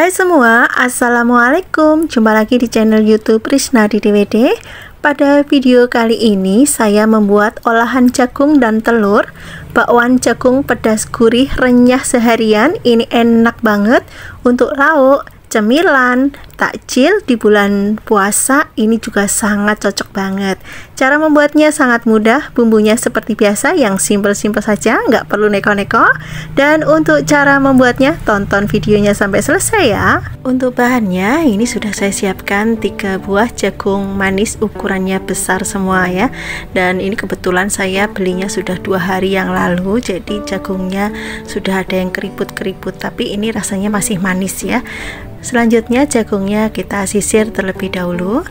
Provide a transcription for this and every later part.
Hai semua, Assalamualaikum. Jumpa lagi di channel YouTube Risnadi DWD. Pada video kali ini saya membuat olahan jagung dan telur, bakwan jagung pedas gurih renyah seharian. Ini enak banget untuk lauk, cemilan, takjil di bulan puasa. Ini juga sangat cocok banget. Cara membuatnya sangat mudah, bumbunya seperti biasa yang simple-simple saja, nggak perlu neko-neko. Dan untuk cara membuatnya, tonton videonya sampai selesai ya. Untuk bahannya, ini sudah saya siapkan 3 buah jagung manis, ukurannya besar semua ya. Dan ini kebetulan saya belinya sudah 2 hari yang lalu, jadi jagungnya sudah ada yang keriput-keriput, tapi ini rasanya masih manis ya. Selanjutnya jagungnya kita sisir terlebih dahulu.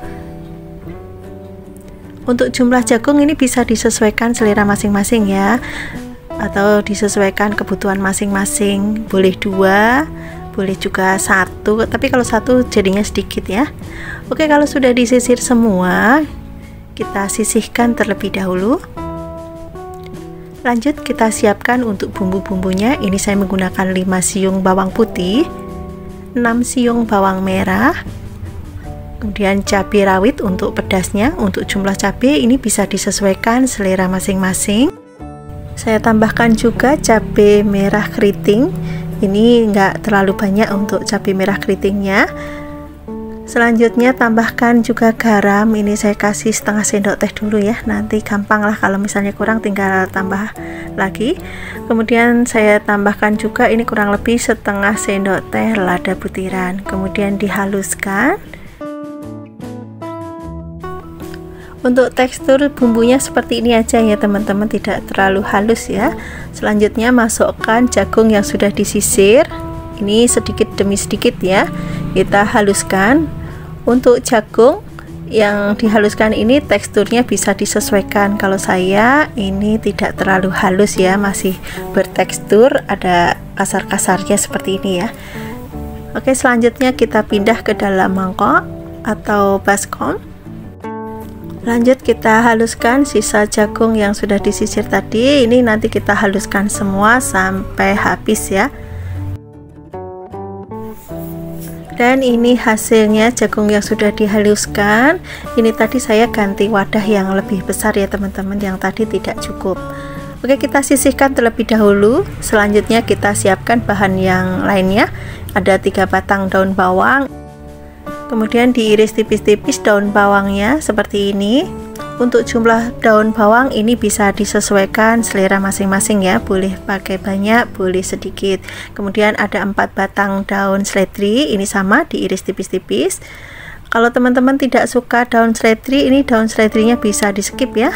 Untuk jumlah jagung ini bisa disesuaikan selera masing-masing ya, atau disesuaikan kebutuhan masing-masing. Boleh 2, boleh juga 1, tapi kalau 1 jadinya sedikit ya. Oke, kalau sudah disisir semua, kita sisihkan terlebih dahulu. Lanjut kita siapkan untuk bumbu-bumbunya. Ini saya menggunakan 5 siung bawang putih, 6 siung bawang merah, kemudian cabai rawit untuk pedasnya. Untuk jumlah cabai ini bisa disesuaikan selera masing-masing. Saya tambahkan juga cabai merah keriting. Ini enggak terlalu banyak untuk cabai merah keritingnya. Selanjutnya tambahkan juga garam. Ini saya kasih setengah sendok teh dulu ya, nanti gampang lah kalau misalnya kurang tinggal tambah lagi. Kemudian saya tambahkan juga ini kurang lebih setengah sendok teh lada butiran, kemudian dihaluskan. Untuk tekstur bumbunya seperti ini aja ya teman-teman, tidak terlalu halus ya. Selanjutnya masukkan jagung yang sudah disisir. Ini sedikit demi sedikit ya, kita haluskan. Untuk jagung yang dihaluskan ini teksturnya bisa disesuaikan. Kalau saya ini tidak terlalu halus ya, masih bertekstur, ada kasar-kasarnya seperti ini ya. Oke, selanjutnya kita pindah ke dalam mangkok atau baskom. Lanjut kita haluskan sisa jagung yang sudah disisir tadi. Ini nanti kita haluskan semua sampai habis ya. Dan ini hasilnya jagung yang sudah dihaluskan. Ini tadi saya ganti wadah yang lebih besar ya teman-teman, yang tadi tidak cukup. Oke, kita sisihkan terlebih dahulu. Selanjutnya kita siapkan bahan yang lainnya. Ada 3 batang daun bawang, kemudian diiris tipis-tipis daun bawangnya seperti ini. Untuk jumlah daun bawang ini bisa disesuaikan selera masing-masing ya, boleh pakai banyak, boleh sedikit. Kemudian ada 4 batang daun seledri, ini sama diiris tipis-tipis. Kalau teman-teman tidak suka daun seledri, ini daun seledrinya bisa di skip ya.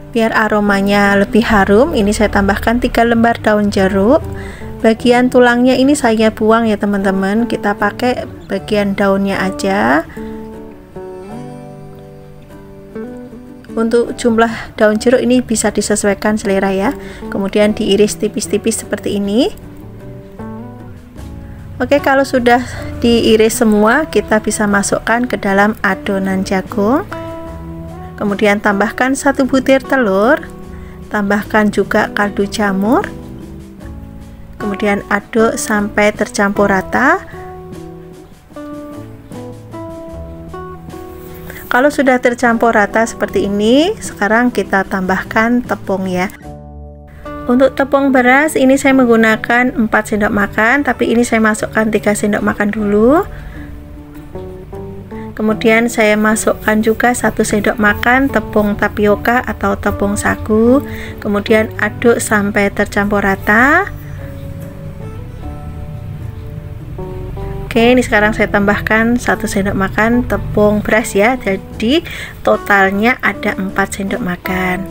Biar aromanya lebih harum, ini saya tambahkan 3 lembar daun jeruk. Bagian tulangnya ini saya buang ya teman-teman, kita pakai bagian daunnya aja. Untuk jumlah daun jeruk ini bisa disesuaikan selera ya. Kemudian diiris tipis-tipis seperti ini. Oke, kalau sudah diiris semua, kita bisa masukkan ke dalam adonan jagung. Kemudian tambahkan 1 butir telur, tambahkan juga kaldu jamur. Kemudian aduk sampai tercampur rata. Kalau sudah tercampur rata seperti ini, sekarang kita tambahkan tepung ya. Untuk tepung beras ini saya menggunakan 4 sendok makan, tapi ini saya masukkan 3 sendok makan dulu. Kemudian saya masukkan juga 1 sendok makan tepung tapioka atau tepung sagu. Kemudian aduk sampai tercampur rata. Oke, ini sekarang saya tambahkan 1 sendok makan tepung beras ya, jadi totalnya ada 4 sendok makan.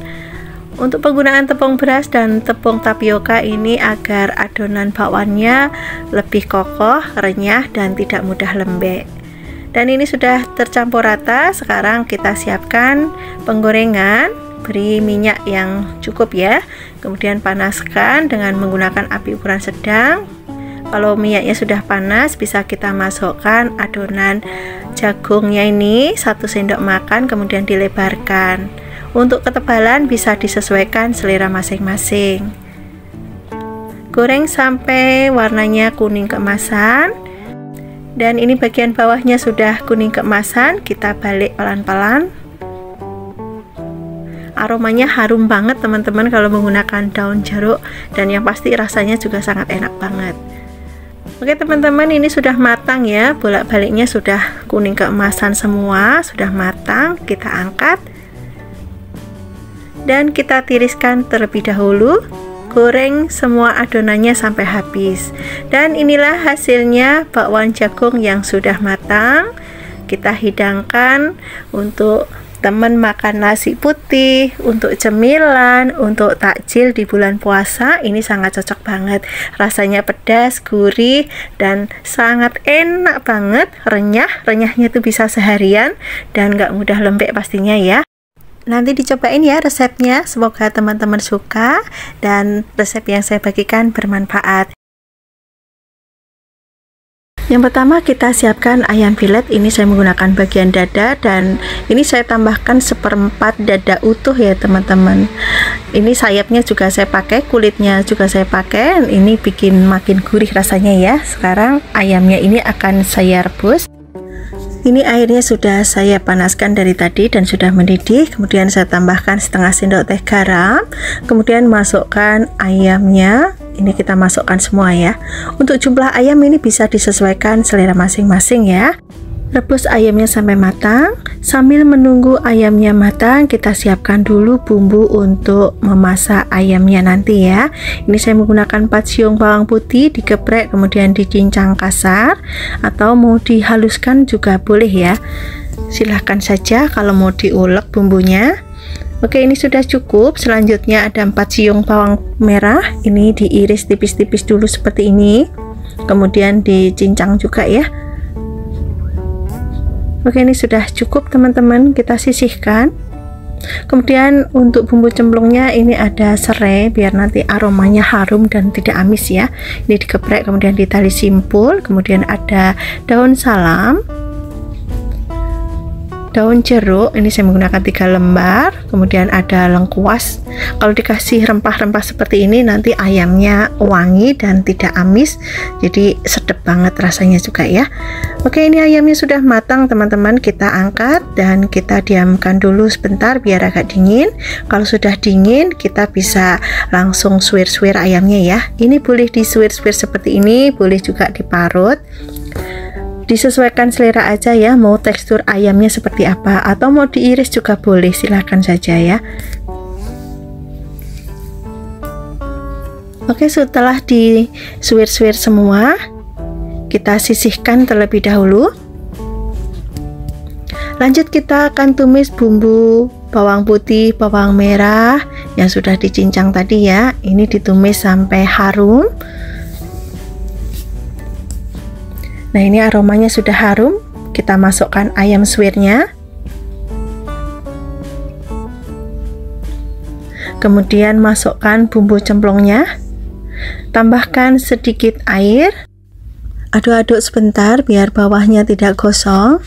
Untuk penggunaan tepung beras dan tepung tapioka ini agar adonan bakwannya lebih kokoh, renyah, dan tidak mudah lembek. Dan ini sudah tercampur rata. Sekarang kita siapkan penggorengan. Beri minyak yang cukup ya, kemudian panaskan dengan menggunakan api ukuran sedang. Kalau minyaknya sudah panas, bisa kita masukkan adonan jagungnya ini 1 sendok makan, kemudian dilebarkan. Untuk ketebalan bisa disesuaikan selera masing-masing. Goreng sampai warnanya kuning keemasan. Dan ini bagian bawahnya sudah kuning keemasan, kita balik pelan-pelan. Aromanya harum banget teman-teman kalau menggunakan daun jeruk, dan yang pasti rasanya juga sangat enak banget. Oke teman-teman, ini sudah matang ya, bolak-baliknya sudah kuning keemasan semua, sudah matang. Kita angkat dan kita tiriskan terlebih dahulu. Goreng semua adonannya sampai habis. Dan inilah hasilnya bakwan jagung yang sudah matang. Kita hidangkan untuk teman makan nasi putih, untuk cemilan, untuk takjil di bulan puasa. Ini sangat cocok banget, rasanya pedas, gurih, dan sangat enak banget. Renyahnya itu bisa seharian dan nggak mudah lembek pastinya ya. Nanti dicobain ya resepnya, semoga teman-teman suka dan resep yang saya bagikan bermanfaat. Yang pertama kita siapkan ayam filet. Ini saya menggunakan bagian dada, dan ini saya tambahkan 1/4 dada utuh ya teman-teman. Ini sayapnya juga saya pakai, kulitnya juga saya pakai. Ini bikin makin gurih rasanya ya. Sekarang ayamnya ini akan saya rebus. Ini airnya sudah saya panaskan dari tadi dan sudah mendidih. Kemudian saya tambahkan setengah sendok teh garam. Kemudian masukkan ayamnya. Ini kita masukkan semua ya. Untuk jumlah ayam ini bisa disesuaikan selera masing-masing ya. Rebus ayamnya sampai matang. Sambil menunggu ayamnya matang, kita siapkan dulu bumbu untuk memasak ayamnya nanti ya. Ini saya menggunakan 4 siung bawang putih, digeprek kemudian dicincang kasar, atau mau dihaluskan juga boleh ya. Silahkan saja kalau mau diulek bumbunya. Oke, ini sudah cukup. Selanjutnya ada 4 siung bawang merah. Ini diiris tipis-tipis dulu seperti ini. Kemudian dicincang juga ya. Oke, ini sudah cukup teman-teman, kita sisihkan. Kemudian untuk bumbu cemplungnya ini ada serai biar nanti aromanya harum dan tidak amis ya. Ini digeprek kemudian ditali simpul. Kemudian ada daun salam, daun jeruk, ini saya menggunakan 3 lembar. Kemudian ada lengkuas. Kalau dikasih rempah-rempah seperti ini nanti ayamnya wangi dan tidak amis, jadi sedap banget rasanya juga ya. Oke, ini ayamnya sudah matang teman-teman, kita angkat dan kita diamkan dulu sebentar biar agak dingin. Kalau sudah dingin kita bisa langsung suwir-suwir ayamnya ya. Ini boleh disuwir-suwir seperti ini, boleh juga diparut. Disesuaikan selera aja ya, mau tekstur ayamnya seperti apa, atau mau diiris juga boleh, silahkan saja ya. Oke, setelah disuwir-suwir semua, kita sisihkan terlebih dahulu. Lanjut kita akan tumis bumbu bawang putih, bawang merah yang sudah dicincang tadi ya. Ini ditumis sampai harum. Nah, ini aromanya sudah harum. Kita masukkan ayam suwirnya. Kemudian masukkan bumbu cemplungnya. Tambahkan sedikit air. Aduk-aduk sebentar biar bawahnya tidak gosong.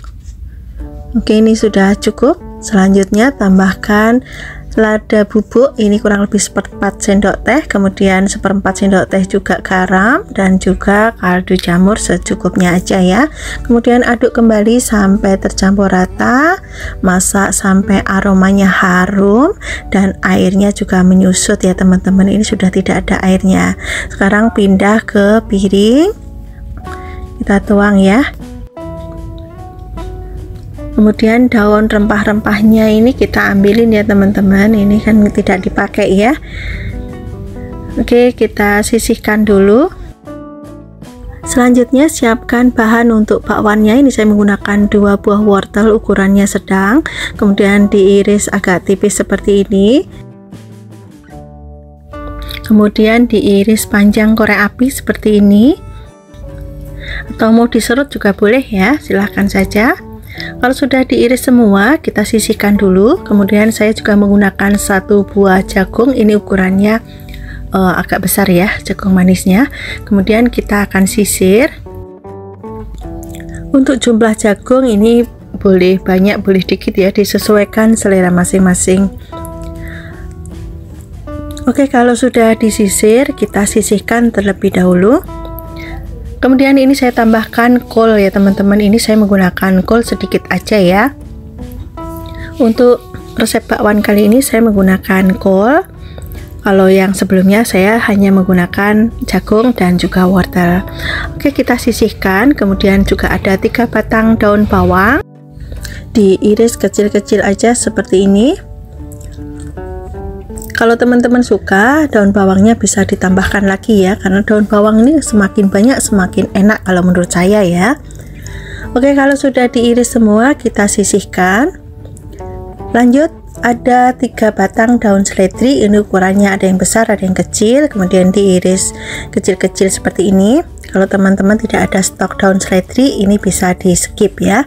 Oke, ini sudah cukup. Selanjutnya tambahkan lada bubuk, ini kurang lebih 1/4 sendok teh, kemudian 1/4 sendok teh juga garam, dan juga kaldu jamur secukupnya aja ya. Kemudian aduk kembali sampai tercampur rata, masak sampai aromanya harum dan airnya juga menyusut ya teman-teman. Ini sudah tidak ada airnya. Sekarang pindah ke piring, kita tuang ya. Kemudian daun rempah-rempahnya ini kita ambilin ya teman-teman, ini kan tidak dipakai ya. Oke, kita sisihkan dulu. Selanjutnya siapkan bahan untuk bakwannya. Ini saya menggunakan 2 buah wortel ukurannya sedang, kemudian diiris agak tipis seperti ini. Kemudian diiris panjang korek api seperti ini, atau mau diserut juga boleh ya, silahkan saja. Kalau sudah diiris semua, kita sisihkan dulu. Kemudian saya juga menggunakan 1 buah jagung, ini ukurannya agak besar ya, jagung manisnya. Kemudian kita akan sisir. Untuk jumlah jagung ini boleh banyak boleh dikit ya, disesuaikan selera masing-masing. Oke, kalau sudah disisir, kita sisihkan terlebih dahulu. Kemudian ini saya tambahkan kol ya teman-teman. Ini saya menggunakan kol sedikit aja ya. Untuk resep bakwan kali ini saya menggunakan kol. Kalau yang sebelumnya saya hanya menggunakan jagung dan juga wortel. Oke, kita sisihkan. Kemudian juga ada 3 batang daun bawang. Diiris kecil-kecil aja seperti ini. Kalau teman-teman suka, daun bawangnya bisa ditambahkan lagi ya, karena daun bawang ini semakin banyak semakin enak kalau menurut saya ya. Oke, kalau sudah diiris semua, kita sisihkan. Lanjut, ada 3 batang daun seledri. Ini ukurannya ada yang besar, ada yang kecil. Kemudian diiris kecil-kecil seperti ini. Kalau teman-teman tidak ada stok daun seledri, ini bisa di skip ya.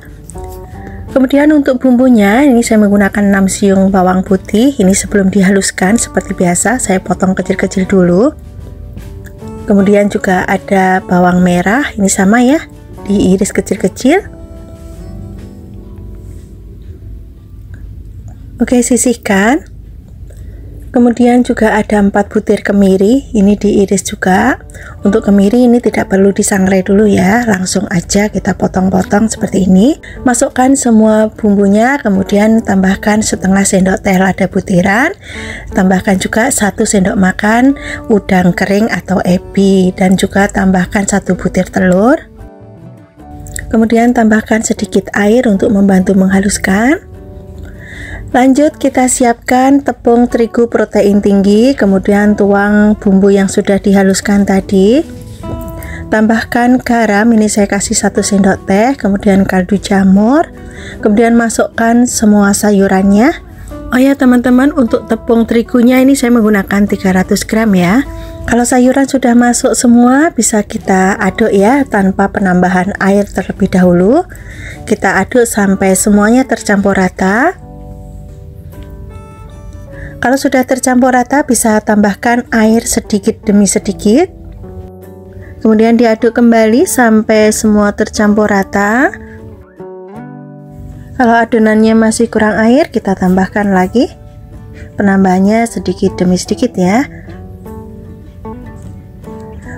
Kemudian untuk bumbunya, ini saya menggunakan 6 siung bawang putih. Ini sebelum dihaluskan seperti biasa, saya potong kecil-kecil dulu. Kemudian juga ada bawang merah, ini sama ya, diiris kecil-kecil. Oke, sisihkan. Kemudian juga ada 4 butir kemiri, ini diiris juga. Untuk kemiri ini tidak perlu disangrai dulu ya, langsung aja kita potong-potong seperti ini. Masukkan semua bumbunya, kemudian tambahkan setengah sendok teh lada butiran. Tambahkan juga 1 sendok makan udang kering atau ebi, dan juga tambahkan 1 butir telur. Kemudian tambahkan sedikit air untuk membantu menghaluskan. Lanjut, kita siapkan tepung terigu protein tinggi, kemudian tuang bumbu yang sudah dihaluskan tadi. Tambahkan garam, ini saya kasih 1 sendok teh, kemudian kaldu jamur, kemudian masukkan semua sayurannya. Oh ya teman-teman, untuk tepung terigunya ini saya menggunakan 300 gram ya. Kalau sayuran sudah masuk semua, bisa kita aduk ya, tanpa penambahan air terlebih dahulu. Kita aduk sampai semuanya tercampur rata. Kalau sudah tercampur rata, bisa tambahkan air sedikit demi sedikit. Kemudian diaduk kembali sampai semua tercampur rata. Kalau adonannya masih kurang air, kita tambahkan lagi. Penambahannya sedikit demi sedikit ya.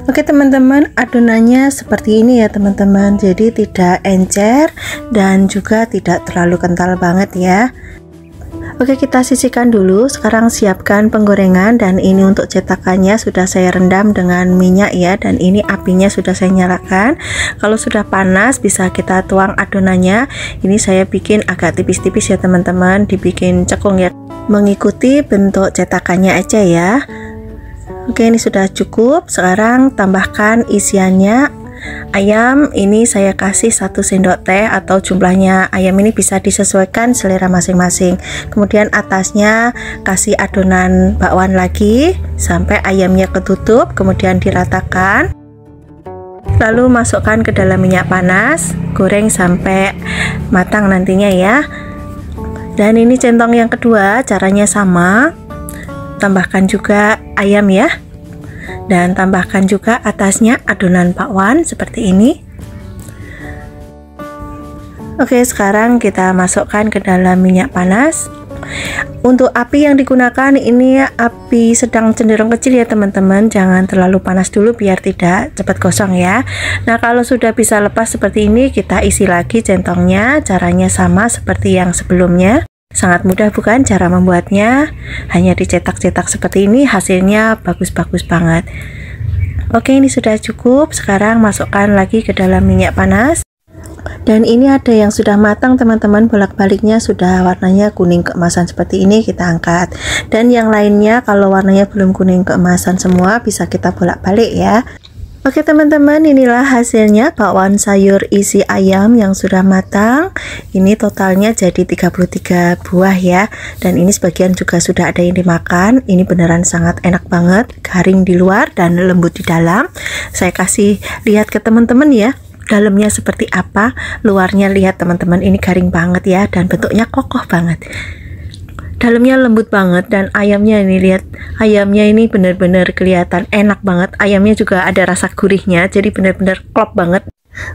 Oke teman-teman, adonannya seperti ini ya teman-teman. Jadi tidak encer dan juga tidak terlalu kental banget ya. Oke, kita sisihkan dulu. Sekarang siapkan penggorengan, dan ini untuk cetakannya sudah saya rendam dengan minyak ya, dan ini apinya sudah saya nyalakan. Kalau sudah panas bisa kita tuang adonannya. Ini saya bikin agak tipis-tipis ya teman-teman, dibikin cekung ya, mengikuti bentuk cetakannya aja ya. Oke, ini sudah cukup. Sekarang tambahkan isiannya. Ayam ini saya kasih 1 sendok teh, atau jumlahnya ayam ini bisa disesuaikan selera masing-masing. Kemudian atasnya kasih adonan bakwan lagi sampai ayamnya ketutup, kemudian diratakan. Lalu masukkan ke dalam minyak panas, goreng sampai matang nantinya ya. Dan ini centong yang kedua, caranya sama. Tambahkan juga ayam ya. Dan tambahkan juga atasnya adonan bakwan seperti ini. Oke, sekarang kita masukkan ke dalam minyak panas. Untuk api yang digunakan ini api sedang cenderung kecil ya teman-teman, jangan terlalu panas dulu biar tidak cepat gosong ya. Nah, kalau sudah bisa lepas seperti ini, kita isi lagi centongnya. Caranya sama seperti yang sebelumnya. Sangat mudah bukan cara membuatnya? Hanya dicetak-cetak seperti ini, hasilnya bagus-bagus banget. Oke, ini sudah cukup. Sekarang masukkan lagi ke dalam minyak panas. Dan ini ada yang sudah matang teman-teman, bolak-baliknya sudah warnanya kuning keemasan seperti ini, kita angkat. Dan yang lainnya kalau warnanya belum kuning keemasan semua, bisa kita bolak-balik ya. Oke teman-teman, inilah hasilnya bakwan sayur isi ayam yang sudah matang. Ini totalnya jadi 33 buah ya. Dan ini sebagian juga sudah ada yang dimakan. Ini beneran sangat enak banget, garing di luar dan lembut di dalam. Saya kasih lihat ke teman-teman ya, dalamnya seperti apa. Luarnya lihat teman-teman, ini garing banget ya, dan bentuknya kokoh banget. Dalamnya lembut banget, dan ayamnya ini lihat, ayamnya ini benar-benar kelihatan enak banget. Ayamnya juga ada rasa gurihnya, jadi benar-benar klop banget.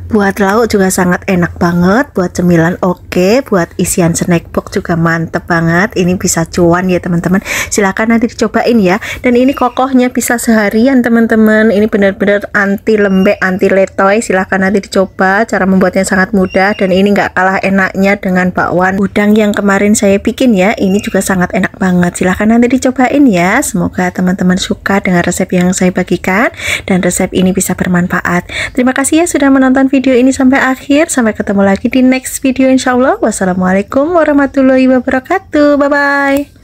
Buat lauk juga sangat enak banget, buat cemilan oke, buat isian snack box juga mantep banget. Ini bisa cuan ya teman-teman. Silahkan nanti dicobain ya. Dan ini kokohnya bisa seharian teman-teman. Ini benar-benar anti lembek, anti letoy. Silahkan nanti dicoba. Cara membuatnya sangat mudah dan ini nggak kalah enaknya dengan bakwan udang yang kemarin saya bikin ya. Ini juga sangat enak banget. Silahkan nanti dicobain ya. Semoga teman-teman suka dengan resep yang saya bagikan dan resep ini bisa bermanfaat. Terima kasih ya sudah menonton video ini sampai akhir. Sampai ketemu lagi di next video insyaallah. Wassalamualaikum warahmatullahi wabarakatuh. Bye bye.